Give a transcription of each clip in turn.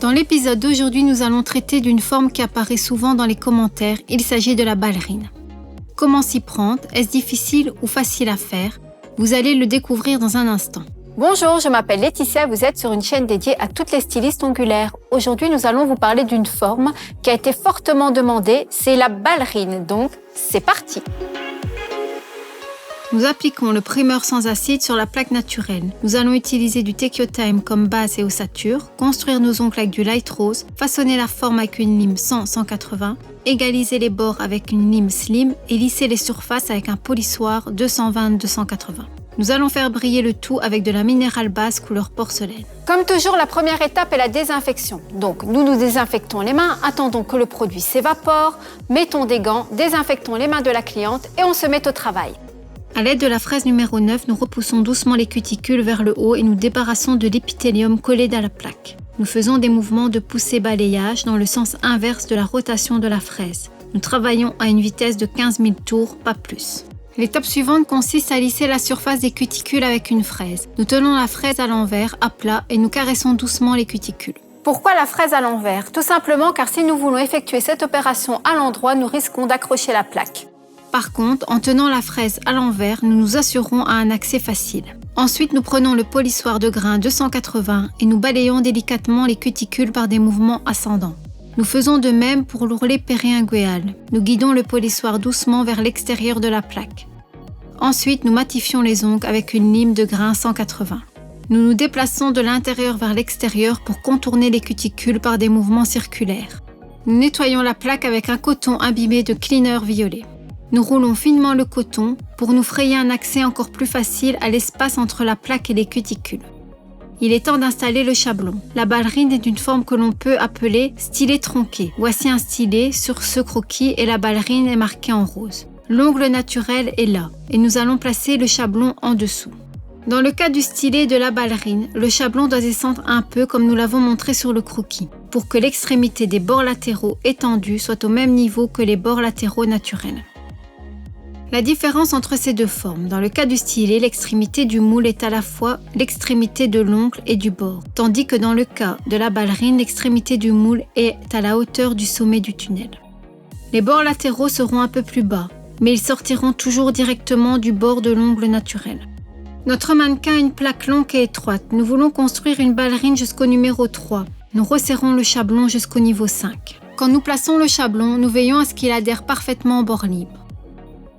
Dans l'épisode d'aujourd'hui, nous allons traiter d'une forme qui apparaît souvent dans les commentaires. Il s'agit de la ballerine. Comment s'y prendre? Est-ce difficile ou facile à faire? Vous allez le découvrir dans un instant. Bonjour, je m'appelle Laetitia, vous êtes sur une chaîne dédiée à toutes les stylistes ongulaires. Aujourd'hui, nous allons vous parler d'une forme qui a été fortement demandée, c'est la ballerine. Donc, c'est parti! Nous appliquons le primeur sans acide sur la plaque naturelle. Nous allons utiliser du Tekiotime comme base et ossature, construire nos ongles avec du light rose, façonner la forme avec une lime 100-180, égaliser les bords avec une lime slim et lisser les surfaces avec un polissoir 220-280. Nous allons faire briller le tout avec de la minérale base couleur porcelaine. Comme toujours, la première étape est la désinfection. Donc, nous désinfectons les mains, attendons que le produit s'évapore, mettons des gants, désinfectons les mains de la cliente et on se met au travail. À l'aide de la fraise numéro 9, nous repoussons doucement les cuticules vers le haut et nous débarrassons de l'épithélium collé à la plaque. Nous faisons des mouvements de poussée-balayage dans le sens inverse de la rotation de la fraise. Nous travaillons à une vitesse de 15 000 tours, pas plus. L'étape suivante consiste à lisser la surface des cuticules avec une fraise. Nous tenons la fraise à l'envers, à plat, et nous caressons doucement les cuticules. Pourquoi la fraise à l'envers? Tout simplement car si nous voulons effectuer cette opération à l'endroit, nous risquons d'accrocher la plaque. Par contre, en tenant la fraise à l'envers, nous nous assurons à un accès facile. Ensuite, nous prenons le polissoir de grain 280 et nous balayons délicatement les cuticules par des mouvements ascendants. Nous faisons de même pour l'ourlet périinguéal. Nous guidons le polissoir doucement vers l'extérieur de la plaque. Ensuite, nous matifions les ongles avec une lime de grain 180. Nous nous déplaçons de l'intérieur vers l'extérieur pour contourner les cuticules par des mouvements circulaires. Nous nettoyons la plaque avec un coton imbibé de cleaner violet. Nous roulons finement le coton pour nous frayer un accès encore plus facile à l'espace entre la plaque et les cuticules. Il est temps d'installer le chablon. La ballerine est une forme que l'on peut appeler stylet tronqué. Voici un stylet sur ce croquis et la ballerine est marquée en rose. L'ongle naturel est là et nous allons placer le chablon en dessous. Dans le cas du stylet de la ballerine, le chablon doit descendre un peu comme nous l'avons montré sur le croquis, pour que l'extrémité des bords latéraux étendus soit au même niveau que les bords latéraux naturels. La différence entre ces deux formes, dans le cas du stylet, l'extrémité du moule est à la fois l'extrémité de l'ongle et du bord, tandis que dans le cas de la ballerine, l'extrémité du moule est à la hauteur du sommet du tunnel. Les bords latéraux seront un peu plus bas, mais ils sortiront toujours directement du bord de l'ongle naturel. Notre mannequin a une plaque longue et étroite. Nous voulons construire une ballerine jusqu'au numéro 3. Nous resserrons le chablon jusqu'au niveau 5. Quand nous plaçons le chablon, nous veillons à ce qu'il adhère parfaitement au bord libre.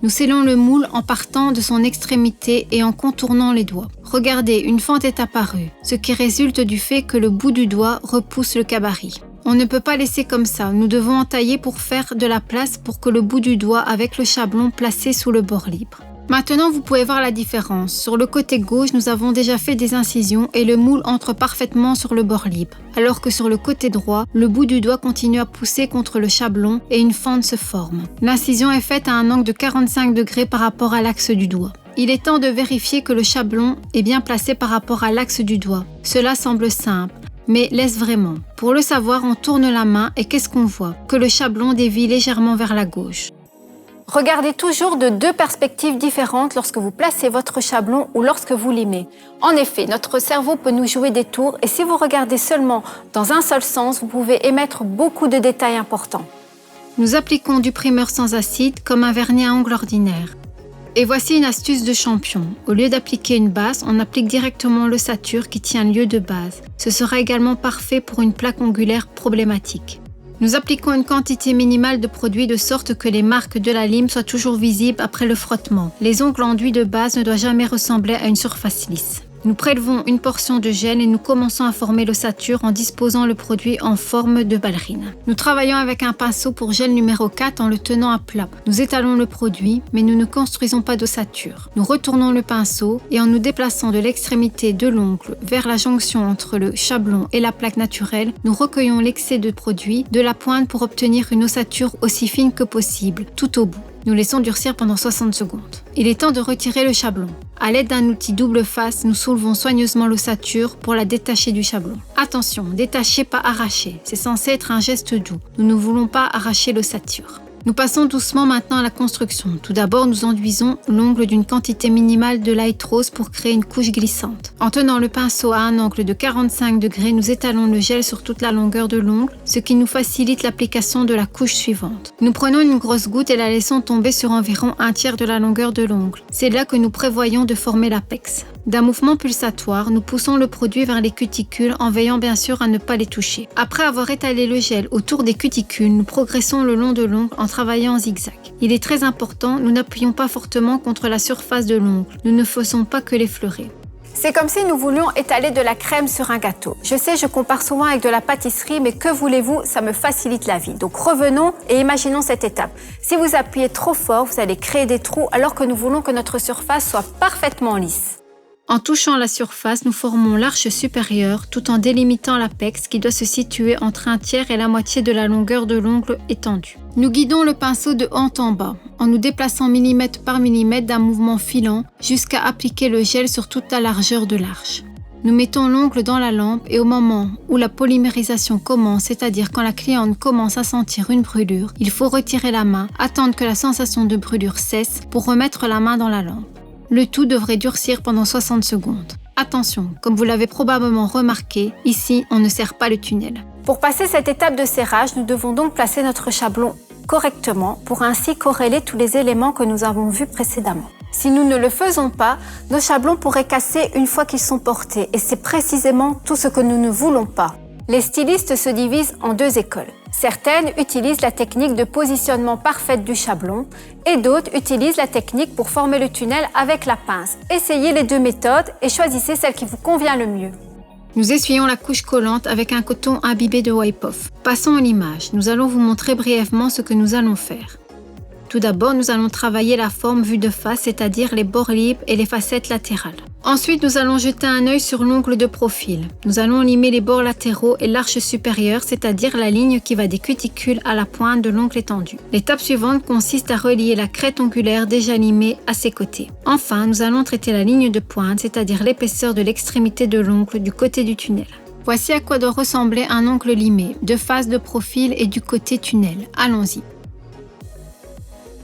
Nous scellons le moule en partant de son extrémité et en contournant les doigts. Regardez, une fente est apparue, ce qui résulte du fait que le bout du doigt repousse le gabarit. On ne peut pas laisser comme ça, nous devons entailler pour faire de la place pour que le bout du doigt avec le chablon placé sous le bord libre. Maintenant, vous pouvez voir la différence. Sur le côté gauche, nous avons déjà fait des incisions et le moule entre parfaitement sur le bord libre. Alors que sur le côté droit, le bout du doigt continue à pousser contre le chablon et une fente se forme. L'incision est faite à un angle de 45 degrés par rapport à l'axe du doigt. Il est temps de vérifier que le chablon est bien placé par rapport à l'axe du doigt. Cela semble simple, mais l'est-ce vraiment? Pour le savoir, on tourne la main et qu'est-ce qu'on voit? Que le chablon dévie légèrement vers la gauche. Regardez toujours de deux perspectives différentes lorsque vous placez votre chablon ou lorsque vous limez. En effet, notre cerveau peut nous jouer des tours et si vous regardez seulement dans un seul sens, vous pouvez émettre beaucoup de détails importants. Nous appliquons du primeur sans acide comme un vernis à ongles ordinaire. Et voici une astuce de champion. Au lieu d'appliquer une base, on applique directement l'ossature qui tient lieu de base. Ce sera également parfait pour une plaque ongulaire problématique. Nous appliquons une quantité minimale de produit de sorte que les marques de la lime soient toujours visibles après le frottement. Les ongles enduits de base ne doivent jamais ressembler à une surface lisse. Nous prélevons une portion de gel et nous commençons à former l'ossature en disposant le produit en forme de ballerine. Nous travaillons avec un pinceau pour gel numéro 4 en le tenant à plat. Nous étalons le produit, mais nous ne construisons pas d'ossature. Nous retournons le pinceau et en nous déplaçant de l'extrémité de l'ongle vers la jonction entre le chablon et la plaque naturelle, nous recueillons l'excès de produit de la pointe pour obtenir une ossature aussi fine que possible, tout au bout. Nous laissons durcir pendant 60 secondes. Il est temps de retirer le chablon. À l'aide d'un outil double face, nous soulevons soigneusement l'ossature pour la détacher du chablon. Attention, détacher pas arracher. C'est censé être un geste doux. Nous ne voulons pas arracher l'ossature. Nous passons doucement maintenant à la construction. Tout d'abord, nous enduisons l'ongle d'une quantité minimale de light rose pour créer une couche glissante. En tenant le pinceau à un angle de 45 degrés, nous étalons le gel sur toute la longueur de l'ongle, ce qui nous facilite l'application de la couche suivante. Nous prenons une grosse goutte et la laissons tomber sur environ un tiers de la longueur de l'ongle. C'est là que nous prévoyons de former l'apex. D'un mouvement pulsatoire, nous poussons le produit vers les cuticules en veillant bien sûr à ne pas les toucher. Après avoir étalé le gel autour des cuticules, nous progressons le long de l'ongle en travaillant en zigzag. Il est très important, nous n'appuyons pas fortement contre la surface de l'ongle. Nous ne faisons pas que l'effleurer. C'est comme si nous voulions étaler de la crème sur un gâteau. Je sais, je compare souvent avec de la pâtisserie, mais que voulez-vous, ça me facilite la vie. Donc revenons et imaginons cette étape. Si vous appuyez trop fort, vous allez créer des trous alors que nous voulons que notre surface soit parfaitement lisse. En touchant la surface, nous formons l'arche supérieure tout en délimitant l'apex qui doit se situer entre un tiers et la moitié de la longueur de l'ongle étendu. Nous guidons le pinceau de haut en bas, en nous déplaçant millimètre par millimètre d'un mouvement filant jusqu'à appliquer le gel sur toute la largeur de l'arche. Nous mettons l'ongle dans la lampe et au moment où la polymérisation commence, c'est-à-dire quand la cliente commence à sentir une brûlure, il faut retirer la main, attendre que la sensation de brûlure cesse pour remettre la main dans la lampe. Le tout devrait durcir pendant 60 secondes. Attention, comme vous l'avez probablement remarqué, ici on ne serre pas le tunnel. Pour passer cette étape de serrage, nous devons donc placer notre chablon correctement pour ainsi corréler tous les éléments que nous avons vus précédemment. Si nous ne le faisons pas, nos chablons pourraient casser une fois qu'ils sont portés et c'est précisément tout ce que nous ne voulons pas. Les stylistes se divisent en deux écoles. Certaines utilisent la technique de positionnement parfaite du chablon et d'autres utilisent la technique pour former le tunnel avec la pince. Essayez les deux méthodes et choisissez celle qui vous convient le mieux. Nous essuyons la couche collante avec un coton imbibé de wipe-off. Passons à l'image. Nous allons vous montrer brièvement ce que nous allons faire. Tout d'abord, nous allons travailler la forme vue de face, c'est-à-dire les bords libres et les facettes latérales. Ensuite, nous allons jeter un œil sur l'ongle de profil. Nous allons limer les bords latéraux et l'arche supérieure, c'est-à-dire la ligne qui va des cuticules à la pointe de l'ongle étendu. L'étape suivante consiste à relier la crête ongulaire déjà limée à ses côtés. Enfin, nous allons traiter la ligne de pointe, c'est-à-dire l'épaisseur de l'extrémité de l'ongle du côté du tunnel. Voici à quoi doit ressembler un ongle limé, de face, de profil et du côté tunnel. Allons-y.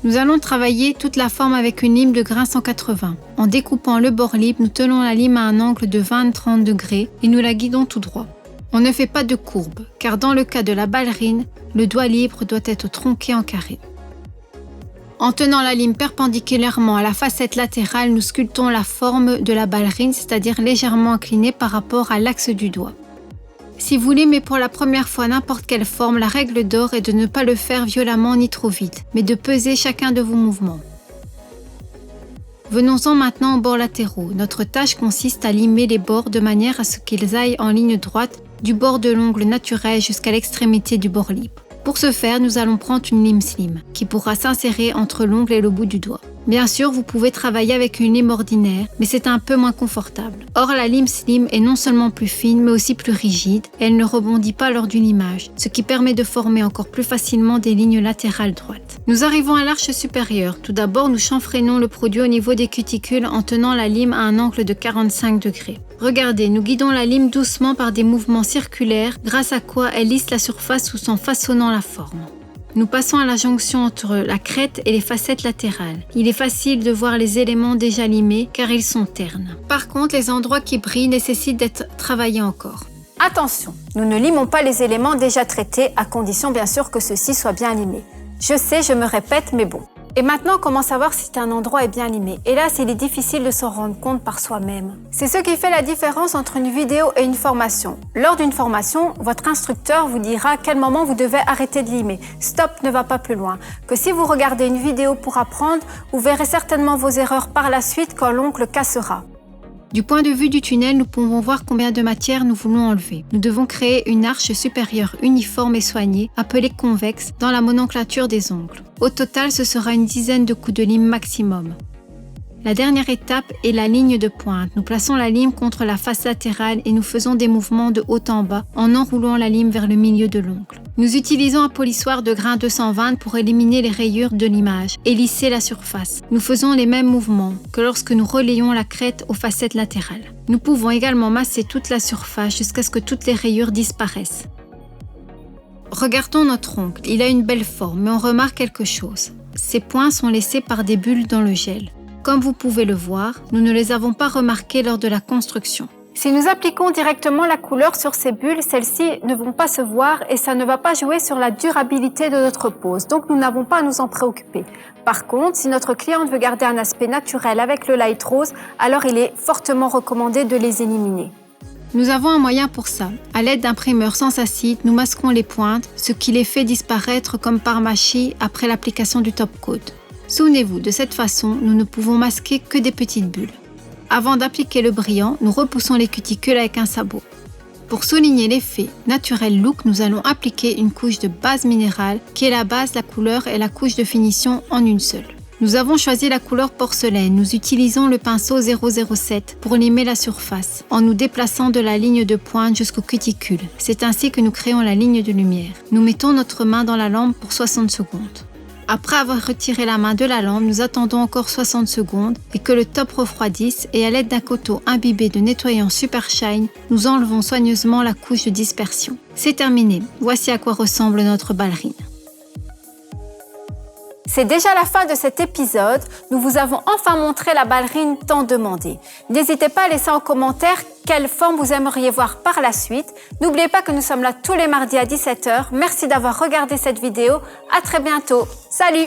Nous allons travailler toute la forme avec une lime de grain 180. En découpant le bord libre, nous tenons la lime à un angle de 20-30 degrés et nous la guidons tout droit. On ne fait pas de courbe, car dans le cas de la ballerine, le doigt libre doit être tronqué en carré. En tenant la lime perpendiculairement à la facette latérale, nous sculptons la forme de la ballerine, c'est-à-dire légèrement inclinée par rapport à l'axe du doigt. Si vous limez pour la première fois n'importe quelle forme, la règle d'or est de ne pas le faire violemment ni trop vite, mais de peser chacun de vos mouvements. Venons-en maintenant aux bords latéraux. Notre tâche consiste à limer les bords de manière à ce qu'ils aillent en ligne droite du bord de l'ongle naturel jusqu'à l'extrémité du bord libre. Pour ce faire, nous allons prendre une lime slim, qui pourra s'insérer entre l'ongle et le bout du doigt. Bien sûr, vous pouvez travailler avec une lime ordinaire, mais c'est un peu moins confortable. Or, la lime slim est non seulement plus fine, mais aussi plus rigide, et elle ne rebondit pas lors du limage, ce qui permet de former encore plus facilement des lignes latérales droites. Nous arrivons à l'arche supérieure. Tout d'abord, nous chanfreinons le produit au niveau des cuticules en tenant la lime à un angle de 45 degrés. Regardez, nous guidons la lime doucement par des mouvements circulaires, grâce à quoi elle lisse la surface tout en façonnant la forme. Nous passons à la jonction entre la crête et les facettes latérales. Il est facile de voir les éléments déjà limés car ils sont ternes. Par contre, les endroits qui brillent nécessitent d'être travaillés encore. Attention, nous ne limons pas les éléments déjà traités, à condition bien sûr que ceux-ci soient bien limés. Je sais, je me répète, mais bon. Et maintenant, comment savoir si un endroit est bien limé? Hélas, il est difficile de s'en rendre compte par soi-même. C'est ce qui fait la différence entre une vidéo et une formation. Lors d'une formation, votre instructeur vous dira à quel moment vous devez arrêter de limer. Stop ne va pas plus loin. Que si vous regardez une vidéo pour apprendre, vous verrez certainement vos erreurs par la suite quand l'ongle cassera. Du point de vue du tunnel, nous pouvons voir combien de matière nous voulons enlever. Nous devons créer une arche supérieure uniforme et soignée, appelée convexe, dans la nomenclature des ongles. Au total, ce sera une dizaine de coups de lime maximum. La dernière étape est la ligne de pointe. Nous plaçons la lime contre la face latérale et nous faisons des mouvements de haut en bas en enroulant la lime vers le milieu de l'ongle. Nous utilisons un polissoir de grain 220 pour éliminer les rayures de l'image et lisser la surface. Nous faisons les mêmes mouvements que lorsque nous relayons la crête aux facettes latérales. Nous pouvons également masser toute la surface jusqu'à ce que toutes les rayures disparaissent. Regardons notre ongle, il a une belle forme, mais on remarque quelque chose. Ces points sont laissés par des bulles dans le gel. Comme vous pouvez le voir, nous ne les avons pas remarqués lors de la construction. Si nous appliquons directement la couleur sur ces bulles, celles-ci ne vont pas se voir et ça ne va pas jouer sur la durabilité de notre pose. Donc nous n'avons pas à nous en préoccuper. Par contre, si notre cliente veut garder un aspect naturel avec le light rose, alors il est fortement recommandé de les éliminer. Nous avons un moyen pour ça. À l'aide d'un primeur sans acide, nous masquons les pointes, ce qui les fait disparaître comme par magie après l'application du top coat. Souvenez-vous, de cette façon, nous ne pouvons masquer que des petites bulles. Avant d'appliquer le brillant, nous repoussons les cuticules avec un sabot. Pour souligner l'effet naturel look, nous allons appliquer une couche de base minérale qui est la base, la couleur et la couche de finition en une seule. Nous avons choisi la couleur porcelaine. Nous utilisons le pinceau 007 pour limer la surface en nous déplaçant de la ligne de pointe jusqu'aux cuticules. C'est ainsi que nous créons la ligne de lumière. Nous mettons notre main dans la lampe pour 60 secondes. Après avoir retiré la main de la lampe, nous attendons encore 60 secondes et que le top refroidisse et à l'aide d'un coton imbibé de nettoyant Super Shine, nous enlevons soigneusement la couche de dispersion. C'est terminé. Voici à quoi ressemble notre ballerine. C'est déjà la fin de cet épisode. Nous vous avons enfin montré la ballerine tant demandée. N'hésitez pas à laisser en commentaire quelle forme vous aimeriez voir par la suite. N'oubliez pas que nous sommes là tous les mardis à 17h. Merci d'avoir regardé cette vidéo. À très bientôt. Salut!